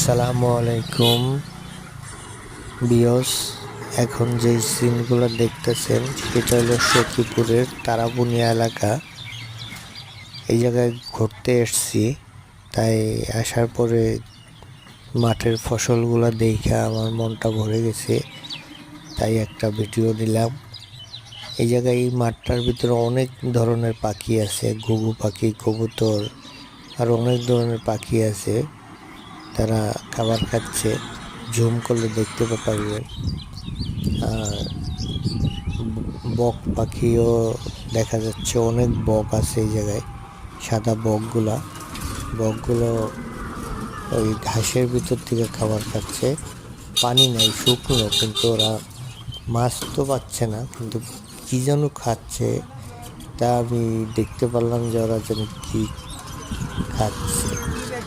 আসসালামু আলাইকুম বিয়স। এখন যে সিনগুলো দেখতেছেন সেটা হলো সখীপুরের তারাবুনিয়া এলাকা। এই জায়গায় ঘুরতে এসছি, তাই আসার পরে মাঠের ফসলগুলো দেখে আমার মনটা ভরে গেছে, তাই একটা ভিডিও দিলাম। এই জায়গায় এই মাঠটার ভিতরে অনেক ধরনের পাখি আছে, ঘুঘু পাখি, কবুতর, আর অনেক ধরনের পাখি আছে। তারা খাবার খাচ্ছে, জুম করলে দেখতে পারবেন। আর বক পাখিও দেখা যাচ্ছে, অনেক বক আছে এই জায়গায়। সাদা বকগুলো ওই ঘাসের ভিতর থেকে খাবার খাচ্ছে। পানি নাই, শুকনো, কিন্তু ওরা মাছ তো পাচ্ছে না, কিন্তু কি যেন খাচ্ছে, তা আমি দেখতে পারলাম যে ওরা যেন কি খাচ্ছে।